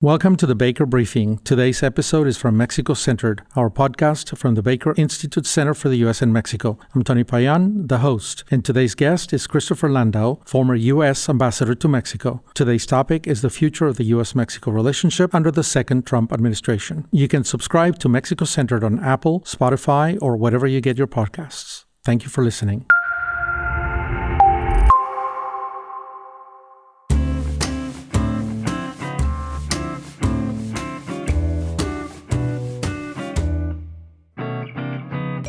Welcome to the Baker Briefing. Today's episode is from Mexico Centered, our podcast from the Baker Institute Center for the U.S. and Mexico. I'm Tony Payan, the host, and today's guest is Christoper Landau, former U.S. Ambassador to Mexico. Today's topic is the future of the U.S. Mexico relationship under the second Trump administration. You can subscribe to Mexico Centered on Apple, Spotify, or wherever you get your podcasts. Thank you for listening.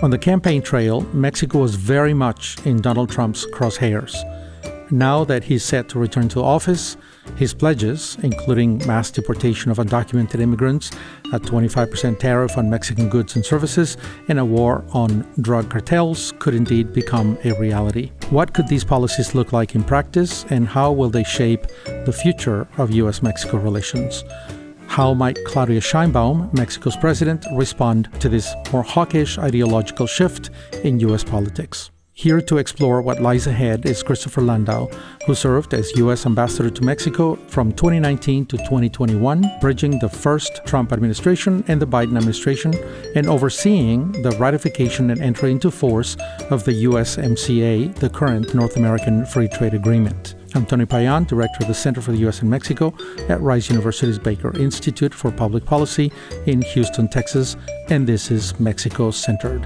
On the campaign trail, Mexico was very much in Donald Trump's crosshairs. Now that he's set to return to office, his pledges, including mass deportation of undocumented immigrants, a 25% tariff on Mexican goods and services, and a war on drug cartels, could indeed become a reality. What could these policies look like in practice, and how will they shape the future of U.S. Mexico relations? How might Claudia Sheinbaum, Mexico's president, respond to this more hawkish ideological shift in U.S. politics? Here to explore what lies ahead is Christoper Landau, who served as U.S. Ambassador to Mexico from 2019 to 2021, bridging the first Trump administration and the Biden administration, and overseeing the ratification and entry into force of the USMCA, the current North American Free Trade Agreement. I'm Tony Payan, Director of the Center for the U.S. and Mexico at Rice University's Baker Institute for Public Policy in Houston, Texas, and this is Mexico Centered.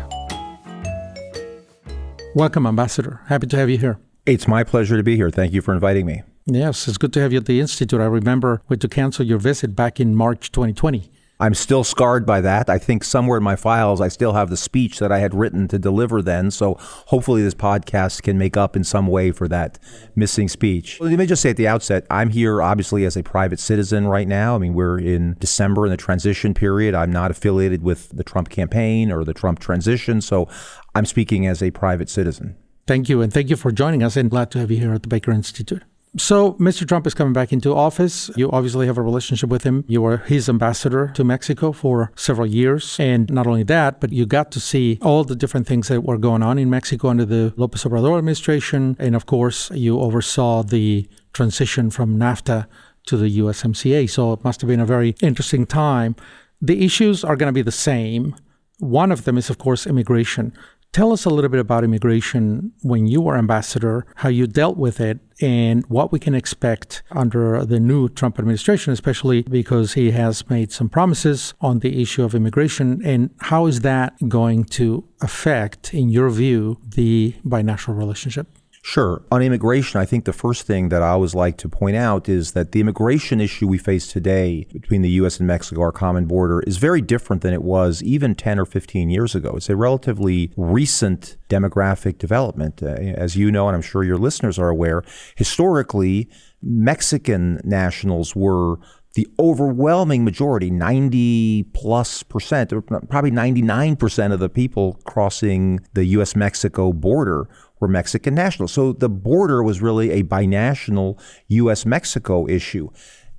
Welcome, Ambassador. Happy to have you here. It's my pleasure to be here. Thank you for inviting me. Yes, it's good to have you at the Institute. I remember we had to cancel your visit back in March 2020. I'm still scarred by that. I think somewhere in my files, I still have the speech that I had written to deliver then. So hopefully this podcast can make up in some way for that missing speech. Well, let me just say at the outset, I'm here obviously as a private citizen right now. I mean, we're in December in the transition period. I'm not affiliated with the Trump campaign or the Trump transition. So I'm speaking as a private citizen. Thank you. And thank you for joining us, and glad to have you here at the Baker Institute. So Mr. Trump is coming back into office. You obviously have a relationship with him. You were his ambassador to Mexico for several years. And not only that, but you got to see all the different things that were going on in Mexico under the López Obrador administration. And of course, you oversaw the transition from NAFTA to the USMCA. So it must have been a very interesting time. The issues are going to be the same. One of them is, of course, immigration. Tell us a little bit about immigration when you were ambassador, how you dealt with it, and what we can expect under the new Trump administration, especially because he has made some promises on the issue of immigration. And how is that going to affect, in your view, the binational relationship? Sure. On immigration, I think the first thing that I always like to point out is that the immigration issue we face today between the U.S. and Mexico, our common border, is very different than it was even 10 or 15 years ago. It's a relatively recent demographic development. As you know, and I'm sure your listeners are aware, historically, Mexican nationals were the overwhelming majority, 90+%, or probably 99% of the people crossing the U.S.-Mexico border were Mexican nationals. So the border was really a binational U.S.-Mexico issue.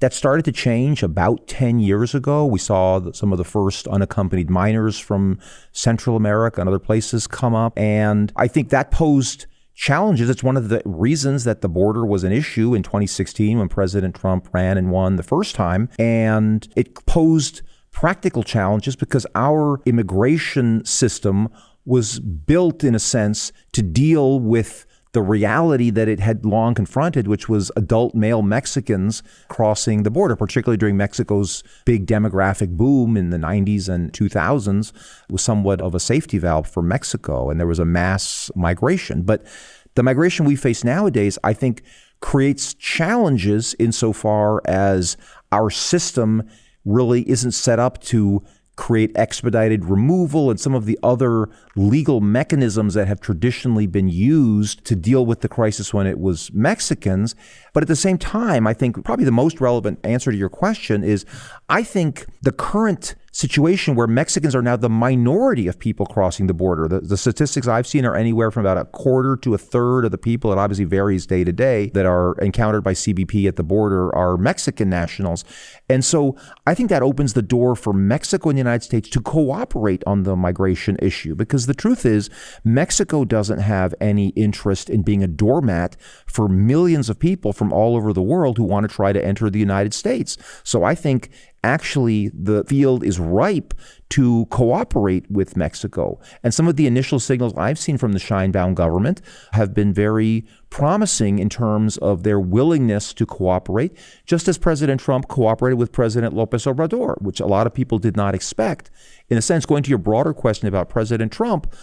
That started to change about 10 years ago. We saw some of the first unaccompanied minors from Central America and other places come up. And I think that posed challenges. It's one of the reasons that the border was an issue in 2016 when President Trump ran and won the first time. And it posed practical challenges because our immigration system was built, in a sense, to deal with the reality that it had long confronted, which was adult male Mexicans crossing the border, particularly during Mexico's big demographic boom in the 90s and 2000s, was somewhat of a safety valve for Mexico, and there was a mass migration. But the migration we face nowadays, I think, creates challenges insofar as our system really isn't set up to create expedited removal and some of the other legal mechanisms that have traditionally been used to deal with the crisis when it was Mexicans. But at the same time, I think probably the most relevant answer to your question is, I think the current situation where Mexicans are now the minority of people crossing the border. The statistics I've seen are anywhere from about a quarter to a third of the people, it obviously varies day to day, that are encountered by CBP at the border are Mexican nationals. And so I think that opens the door for Mexico and the United States to cooperate on the migration issue, because the truth is Mexico doesn't have any interest in being a doormat for millions of people from all over the world who want to try to enter the United States. So I think actually the field is ripe to cooperate with Mexico. And some of the initial signals I've seen from the Sheinbaum government have been very promising in terms of their willingness to cooperate, just as President Trump cooperated with President López Obrador, which a lot of people did not expect. In a sense, going to your broader question about President Trump,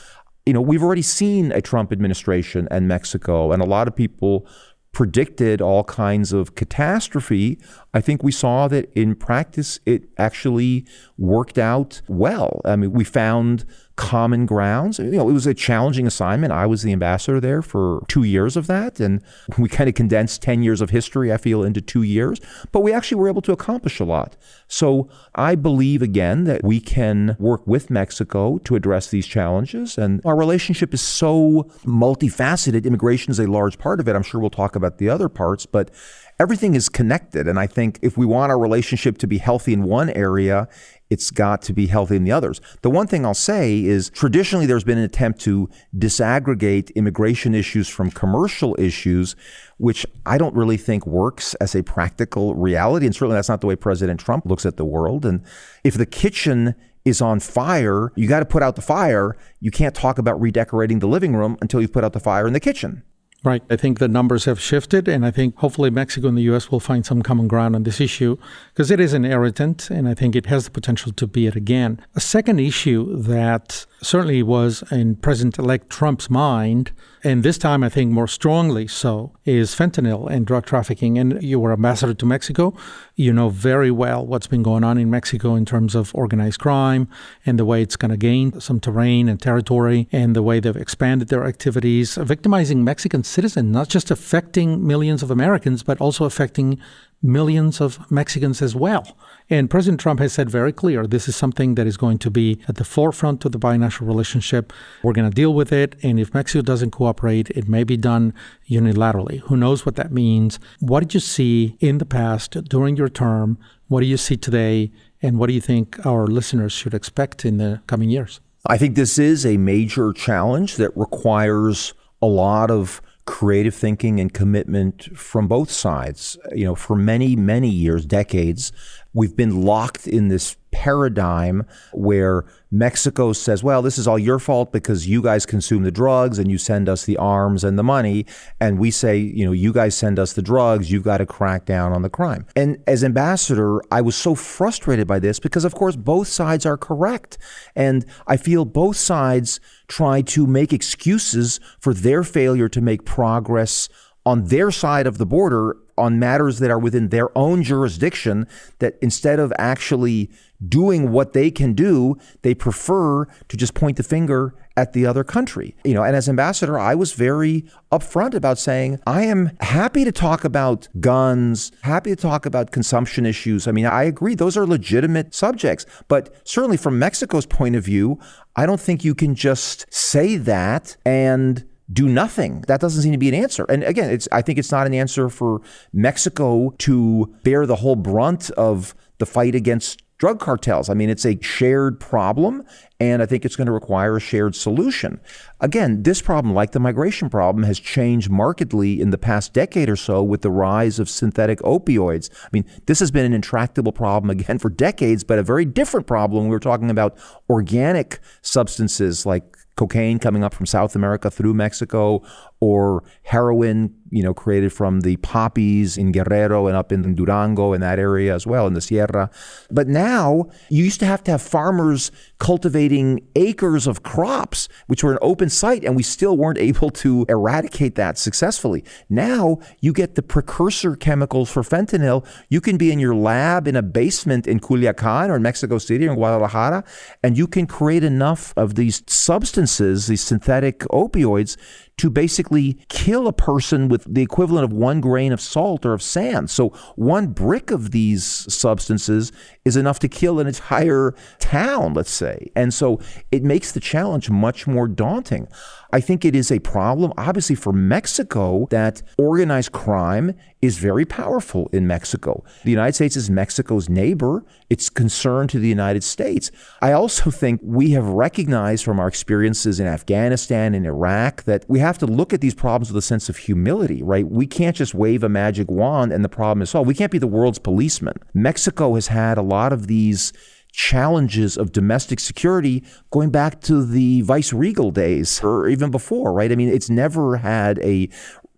we've already seen a Trump administration and Mexico, and a lot of people predicted all kinds of catastrophe. I think we saw that in practice, it actually worked out well. I mean, we found common grounds. It was a challenging assignment. I was the ambassador there for 2 years of that, and we kind of condensed 10 years of history, I feel, into 2 years. But we actually were able to accomplish a lot. So I believe, again, that we can work with Mexico to address these challenges. And our relationship is so multifaceted. Immigration is a large part of it. I'm sure we'll talk about the other parts, but everything is connected. And I think if we want our relationship to be healthy in one area, it's got to be healthy in the others. The one thing I'll say is traditionally there's been an attempt to disaggregate immigration issues from commercial issues, which I don't really think works as a practical reality. And certainly that's not the way President Trump looks at the world. And if the kitchen is on fire, you got to put out the fire. You can't talk about redecorating the living room until you've put out the fire in the kitchen. Right. I think the numbers have shifted, and I think hopefully Mexico and the U.S. will find some common ground on this issue, because it is an irritant, and I think it has the potential to be it again. A second issue that certainly was in President-elect Trump's mind, and this time I think more strongly so, is fentanyl and drug trafficking. And you were ambassador to Mexico. You know very well what's been going on in Mexico in terms of organized crime and the way it's going to gain some terrain and territory, and the way they've expanded their activities, victimizing Mexican citizens, not just affecting millions of Americans, but also affecting millions of Mexicans as well. And President Trump has said very clear, this is something that is going to be at the forefront of the binational relationship. We're going to deal with it. And if Mexico doesn't cooperate, it may be done unilaterally. Who knows what that means? What did you see in the past during your term? What do you see today? And what do you think our listeners should expect in the coming years? I think this is a major challenge that requires a lot of creative thinking and commitment from both sides. For many, many years, decades, we've been locked in this paradigm where Mexico says, well, this is all your fault because you guys consume the drugs and you send us the arms and the money. And we say, you guys send us the drugs, you've got to crack down on the crime. And as ambassador, I was so frustrated by this because, of course, both sides are correct. And I feel both sides try to make excuses for their failure to make progress on their side of the border on matters that are within their own jurisdiction, that instead of actually doing what they can do, they prefer to just point the finger at the other country. And as ambassador, I was very upfront about saying, I am happy to talk about guns, happy to talk about consumption issues. I mean, I agree, those are legitimate subjects. But certainly from Mexico's point of view, I don't think you can just say that and do nothing. That doesn't seem to be an answer. And again, I think it's not an answer for Mexico to bear the whole brunt of the fight against drug cartels. I mean, it's a shared problem, and I think it's going to require a shared solution. Again, this problem, like the migration problem, has changed markedly in the past decade or so with the rise of synthetic opioids. I mean, this has been an intractable problem, again, for decades, but a very different problem. We were talking about organic substances like cocaine coming up from South America through Mexico, or heroin, created from the poppies in Guerrero and up in Durango and that area as well, in the Sierra. But now you used to have farmers cultivating acres of crops, which were an open site, and we still weren't able to eradicate that successfully. Now you get the precursor chemicals for fentanyl. You can be in your lab in a basement in Culiacan or in Mexico City or in Guadalajara, and you can create enough of these substances, these synthetic opioids, to basically kill a person with the equivalent of 1 grain of salt or of sand. So 1 brick of these substances is enough to kill an entire town, let's say. And so it makes the challenge much more daunting. I think it is a problem, obviously, for Mexico that organized crime is very powerful in Mexico. The United States is Mexico's neighbor. It's concerned to the United States. I also think we have recognized from our experiences in Afghanistan and Iraq that we have to look at these problems with a sense of humility, right? We can't just wave a magic wand and the problem is solved. We can't be the world's policeman. Mexico has had a lot of these challenges of domestic security going back to the vice-regal days or even before, right? I mean, it's never had a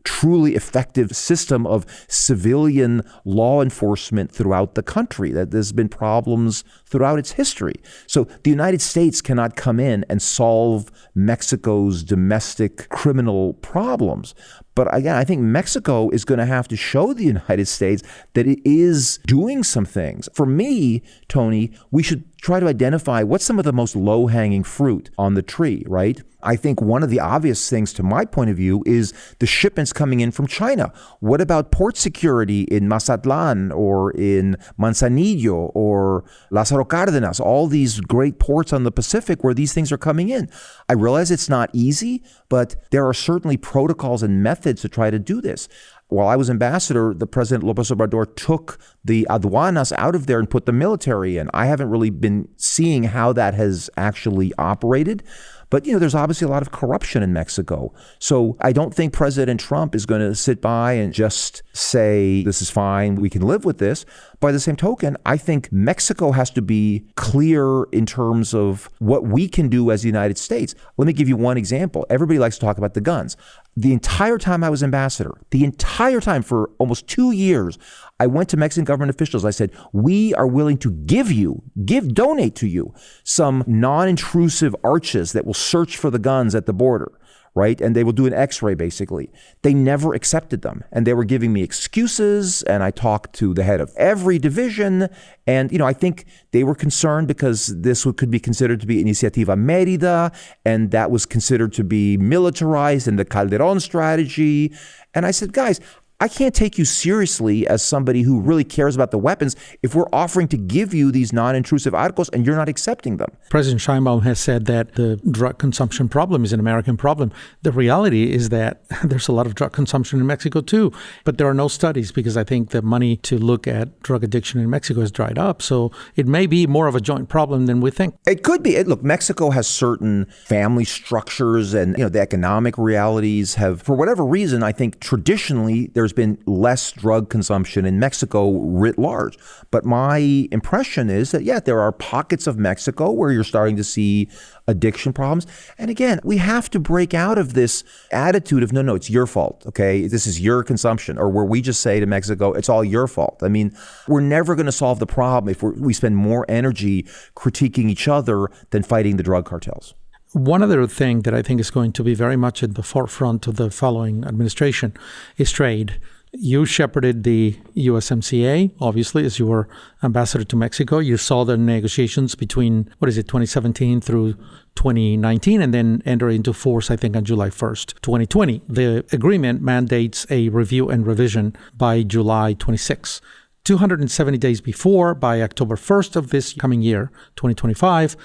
truly effective system of civilian law enforcement throughout the country. That there's been problems throughout its history. So the United States cannot come in and solve Mexico's domestic criminal problems. But again, I think Mexico is going to have to show the United States that it is doing some things. For me, Tony, we should try to identify what's some of the most low-hanging fruit on the tree, right? I think one of the obvious things, to my point of view, is the shipments coming in from China. What about port security in Mazatlan or in Manzanillo or Lázaro Cárdenas, all these great ports on the Pacific where these things are coming in? I realize it's not easy, but there are certainly protocols and methods to try to do this. While I was ambassador, the President López Obrador took the aduanas out of there and put the military in. I haven't really been seeing how that has actually operated. But, there's obviously a lot of corruption in Mexico. So I don't think President Trump is going to sit by and just say, this is fine, we can live with this. By the same token, I think Mexico has to be clear in terms of what we can do as the United States. Let me give you one example. Everybody likes to talk about the guns. The entire time I was ambassador, the entire time for almost 2 years, I went to Mexican government officials. I said, we are willing to donate to you some non-intrusive arches that will search for the guns at the border, right? And they will do an x-ray, basically. They never accepted them. And they were giving me excuses. And I talked to the head of every division. And, I think they were concerned because this could be considered to be Iniciativa Mérida. And that was considered to be militarized in the Calderón strategy. And I said, guys, I can't take you seriously as somebody who really cares about the weapons if we're offering to give you these non-intrusive articles and you're not accepting them. President Sheinbaum has said that the drug consumption problem is an American problem. The reality is that there's a lot of drug consumption in Mexico too, but there are no studies because I think the money to look at drug addiction in Mexico has dried up. So it may be more of a joint problem than we think. It could be. Look, Mexico has certain family structures and the economic realities have, for whatever reason, I think traditionally there's been less drug consumption in Mexico writ large. But my impression is that, there are pockets of Mexico where you're starting to see addiction problems. And again, we have to break out of this attitude of, no, it's your fault, okay? This is your consumption. Or where we just say to Mexico, it's all your fault. I mean, we're never going to solve the problem if we spend more energy critiquing each other than fighting the drug cartels. One other thing that I think is going to be very much at the forefront of the following administration is trade. You shepherded the USMCA, obviously, as you were ambassador to Mexico. You saw the negotiations between, 2017 through 2019, and then enter into force, I think, on July 1st, 2020. The agreement mandates a review and revision by July 26. 270 days before, by October 1st of this coming year, 2025,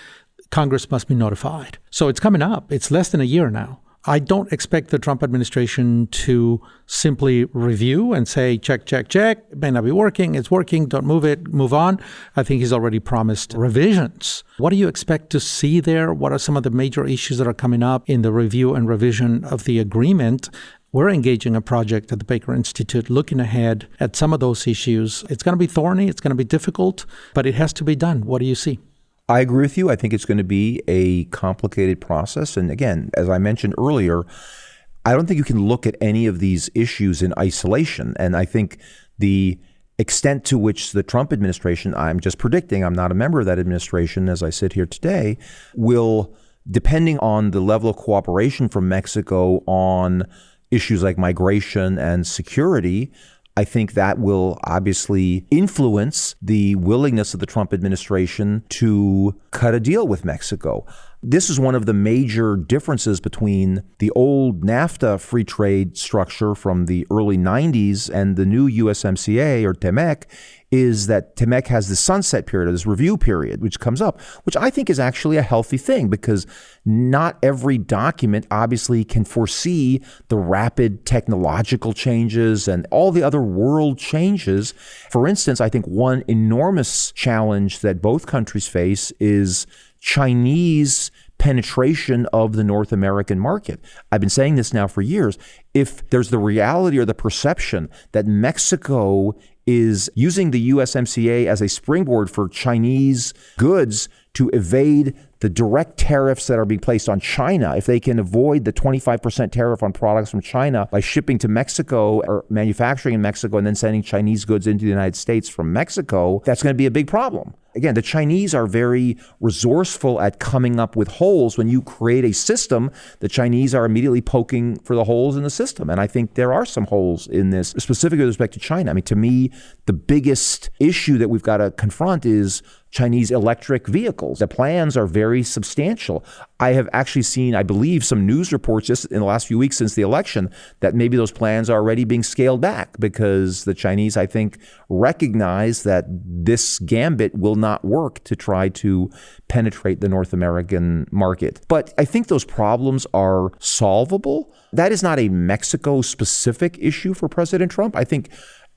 Congress must be notified. So it's coming up. It's less than a year now. I don't expect the Trump administration to simply review and say, check, check, check. It may not be working. It's working. Don't move it. Move on. I think he's already promised revisions. What do you expect to see there? What are some of the major issues that are coming up in the review and revision of the agreement? We're engaging a project at the Baker Institute looking ahead at some of those issues. It's going to be thorny. It's going to be difficult, but it has to be done. What do you see? I agree with you. I think it's going to be a complicated process. And again, as I mentioned earlier, I don't think you can look at any of these issues in isolation. And I think the extent to which the Trump administration, I'm just predicting, I'm not a member of that administration as I sit here today, will, depending on the level of cooperation from Mexico on issues like migration and security, I think that will obviously influence the willingness of the Trump administration to cut a deal with Mexico. This is one of the major differences between the old NAFTA free trade structure from the early 90s and the new USMCA or TEMEC, is that TEMEC has this sunset period or this review period, which comes up, which I think is actually a healthy thing because not every document obviously can foresee the rapid technological changes and all the other world changes. For instance, I think one enormous challenge that both countries face is Chinese penetration of the North American market. I've been saying this now for years. If there's the reality or the perception that Mexico is using the USMCA as a springboard for Chinese goods to evade the direct tariffs that are being placed on China, if they can avoid the 25% tariff on products from China by shipping to Mexico or manufacturing in Mexico and then sending Chinese goods into the United States from Mexico, that's going to be a big problem. Again, the Chinese are very resourceful at coming up with holes. When you create a system, the Chinese are immediately poking for the holes in the system. And I think there are some holes in this, specifically with respect to China. I mean, to me, the biggest issue that we've got to confront is Chinese electric vehicles. The plans are very substantial. I have actually seen, I believe, some news reports just in the last few weeks since the election that maybe those plans are already being scaled back because the Chinese, I think, recognize that this gambit will not work to try to penetrate the North American market. But I think those problems are solvable. That is not a Mexico-specific issue for President Trump. I think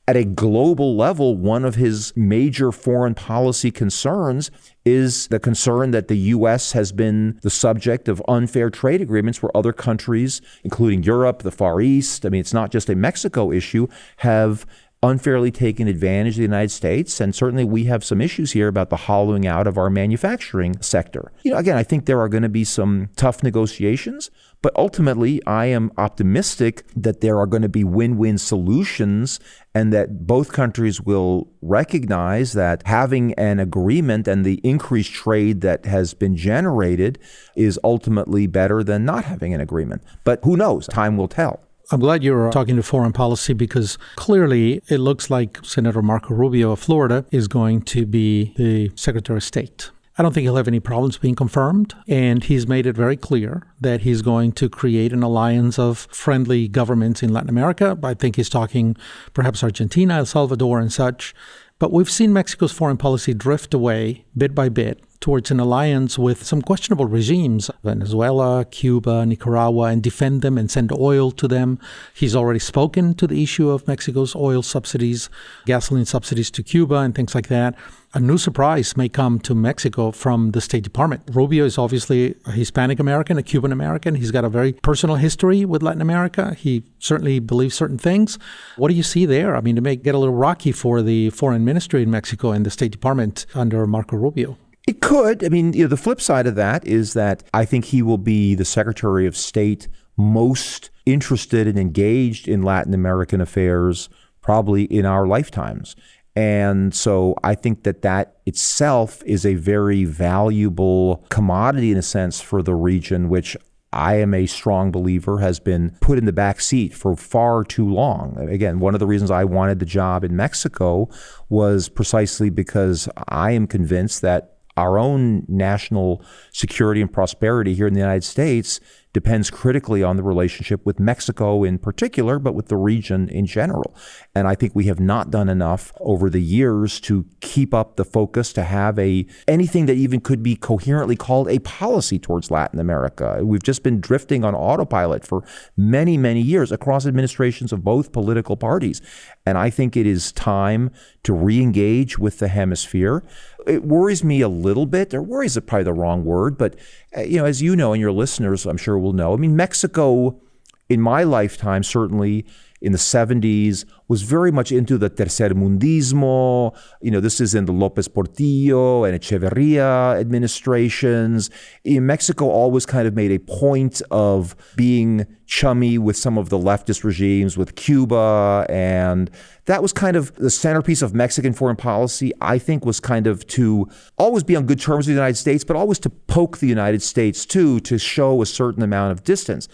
at a global level, one of his major foreign policy concerns is the concern that the U.S. has been the subject of unfair trade agreements where other countries, including Europe, the Far East, I mean, it's not just a Mexico issue, have unfairly taken advantage of the United States. And certainly we have some issues here about the hollowing out of our manufacturing sector. Again, I think there are going to be some tough negotiations, but ultimately I am optimistic that there are going to be win-win solutions and that both countries will recognize that having an agreement and the increased trade that has been generated is ultimately better than not having an agreement. But who knows? Time will tell. I'm glad you're talking to foreign policy because clearly it looks like Senator Marco Rubio of Florida is going to be the Secretary of State. I don't think he'll have any problems being confirmed, and he's made it very clear that he's going to create an alliance of friendly governments in Latin America. I think he's talking perhaps Argentina, El Salvador, and such. But we've seen Mexico's foreign policy drift away bit by bit towards an alliance with some questionable regimes, Venezuela, Cuba, Nicaragua, and defend them and send oil to them. He's already spoken to the issue of Mexico's oil subsidies, gasoline subsidies to Cuba, and things like that. A new surprise may come to Mexico from the State Department. Rubio is obviously a Hispanic American, a Cuban American. He's got a very personal history with Latin America. He certainly believes certain things. What do you see there? I mean, it may get a little rocky for the foreign ministry in Mexico and the State Department under Marco Rubio. It could. I mean, the flip side of that is that I think he will be the Secretary of State most interested and engaged in Latin American affairs probably in our lifetimes. And so I think that itself is a very valuable commodity in a sense for the region, which I am a strong believer has been put in the back seat for far too long. Again, one of the reasons I wanted the job in Mexico was precisely because I am convinced that our own national security and prosperity here in the United States depends critically on the relationship with Mexico in particular, but with the region in general. And I think we have not done enough over the years to keep up the focus to have anything that even could be coherently called a policy towards Latin America. We've just been drifting on autopilot for many, many years across administrations of both political parties. And I think it is time to re-engage with the hemisphere. It worries me a little bit, or worries is probably the wrong word, but as you know, and your listeners I'm sure will know, I mean, Mexico in my lifetime, certainly in the 70s, was very much into the tercermundismo. This is in the López Portillo and Echeverría administrations. Mexico always kind of made a point of being chummy with some of the leftist regimes, with Cuba, and that was kind of the centerpiece of Mexican foreign policy, I think, was kind of to always be on good terms with the United States, but always to poke the United States too, to show a certain amount of distance.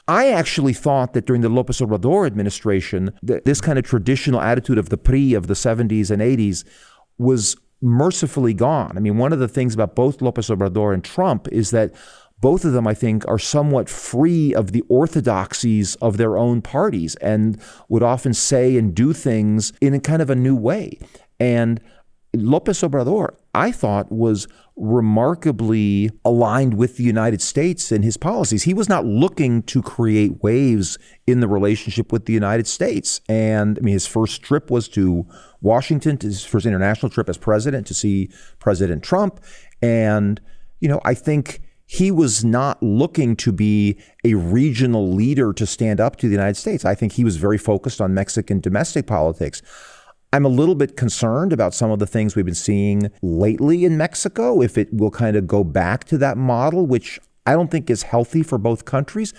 I actually thought that during the López Obrador administration, this kind of traditional attitude of the PRI of the 70s and 80s was mercifully gone. I mean, one of the things about both López Obrador and Trump is that both of them, I think, are somewhat free of the orthodoxies of their own parties and would often say and do things in a kind of a new way. And López Obrador, I thought, was remarkably aligned with the United States in his policies. He was not looking to create waves in the relationship with the United States. And I mean, his first trip was to Washington, his first international trip as president, to see President Trump. And, I think he was not looking to be a regional leader to stand up to the United States. I think he was very focused on Mexican domestic politics. I'm a little bit concerned about some of the things we've been seeing lately in Mexico, if it will kind of go back to that model, which I don't think is healthy for both countries.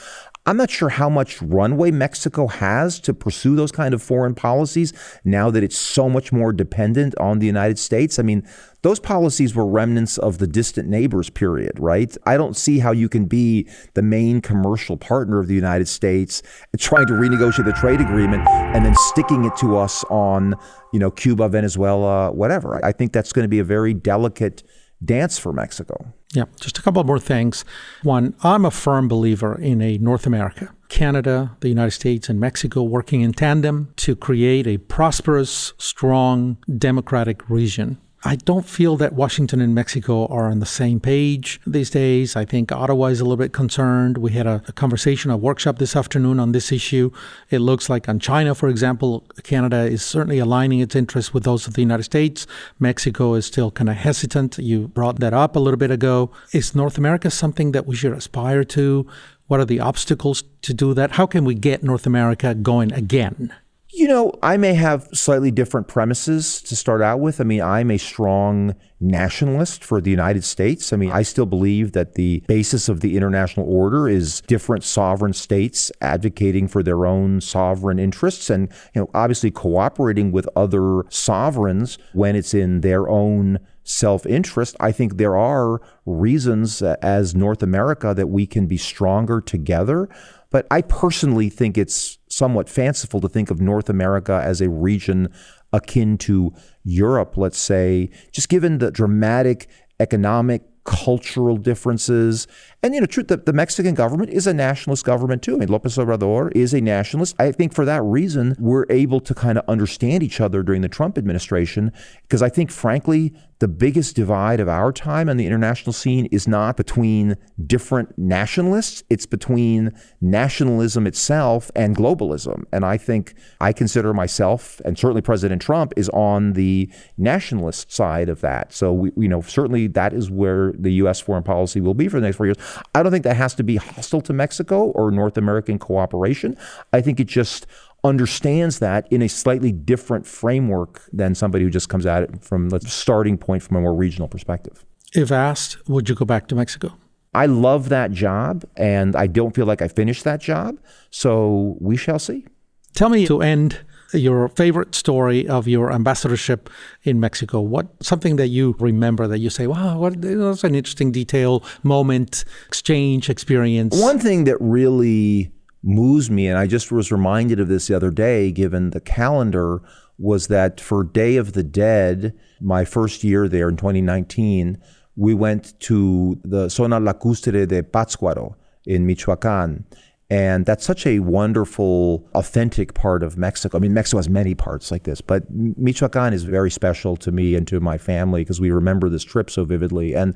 I'm not sure how much runway Mexico has to pursue those kind of foreign policies now that it's so much more dependent on the United States. I mean, those policies were remnants of the distant neighbors period, right? I don't see how you can be the main commercial partner of the United States and trying to renegotiate the trade agreement and then sticking it to us on, Cuba, Venezuela, whatever. I think that's going to be a very delicate dance for Mexico. Yeah, just a couple more things. One, I'm a firm believer in a North America, Canada, the United States, and Mexico working in tandem to create a prosperous, strong, democratic region. I don't feel that Washington and Mexico are on the same page these days. I think Ottawa is a little bit concerned. We had a conversation, a workshop this afternoon on this issue. It looks like on China, for example, Canada is certainly aligning its interests with those of the United States. Mexico is still kind of hesitant. You brought that up a little bit ago. Is North America something that we should aspire to? What are the obstacles to do that? How can we get North America going again? I may have slightly different premises to start out with. I mean, I'm a strong nationalist for the United States. I mean, I still believe that the basis of the international order is different sovereign states advocating for their own sovereign interests and, obviously cooperating with other sovereigns when it's in their own self-interest. I think there are reasons as North America that we can be stronger together. But I personally think it's somewhat fanciful to think of North America as a region akin to Europe, let's say, just given the dramatic economic, cultural differences. And, the Mexican government is a nationalist government, too. I mean, López Obrador is a nationalist. I think for that reason, we're able to kind of understand each other during the Trump administration, because I think, frankly, the biggest divide of our time on the international scene is not between different nationalists. It's between nationalism itself and globalism. And I think I consider myself, and certainly President Trump, is on the nationalist side of that. So, certainly that is where the U.S. foreign policy will be for the next 4 years. I don't think that has to be hostile to Mexico or North American cooperation. I think it just understands that in a slightly different framework than somebody who just comes at it from the starting point from a more regional perspective. If asked, would you go back to Mexico? I love that job, and I don't feel like I finished that job, so we shall see. Tell me, to end, your favorite story of your ambassadorship in Mexico. Something that you remember that you say, wow, that's an interesting detail, moment, exchange, experience. One thing that really moves me, and I just was reminded of this the other day, given the calendar, was that for Day of the Dead, my first year there in 2019, we went to the Zona Lacustre de Pátzcuaro in Michoacán. And that's such a wonderful, authentic part of Mexico. I mean, Mexico has many parts like this, but Michoacán is very special to me and to my family because we remember this trip so vividly. And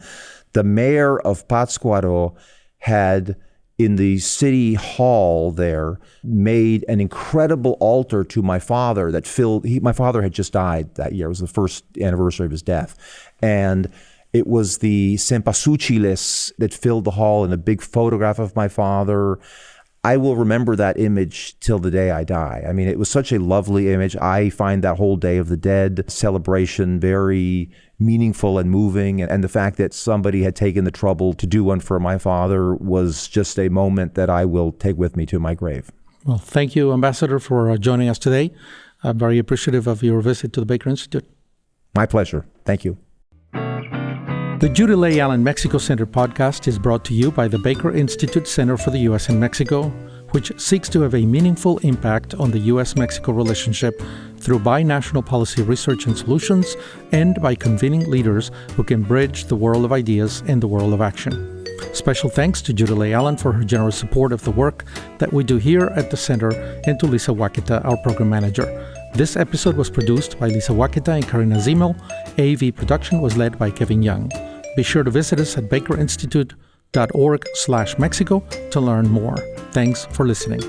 the mayor of Pátzcuaro had, in the city hall there, made an incredible altar to my father that my father had just died that year. It was the first anniversary of his death. And it was the cempasúchiles that filled the hall and a big photograph of my father. I will remember that image till the day I die. I mean, it was such a lovely image. I find that whole Day of the Dead celebration very meaningful and moving. And the fact that somebody had taken the trouble to do one for my father was just a moment that I will take with me to my grave. Well, thank you, Ambassador, for joining us today. I'm very appreciative of your visit to the Baker Institute. My pleasure. Thank you. The Judy Leigh Allen Mexico Center podcast is brought to you by the Baker Institute Center for the U.S. and Mexico. which seeks to have a meaningful impact on the U.S. Mexico relationship through binational policy research and solutions, and by convening leaders who can bridge the world of ideas and the world of action. Special thanks to Judy Leigh Allen for her generous support of the work that we do here at the Center, and to Lisa Wakita, our program manager. This episode was produced by Lisa Wakita and Karina Zimmel. AV production was led by Kevin Young. Be sure to visit us at bakerinstitute.org/Mexico to learn more. Thanks for listening.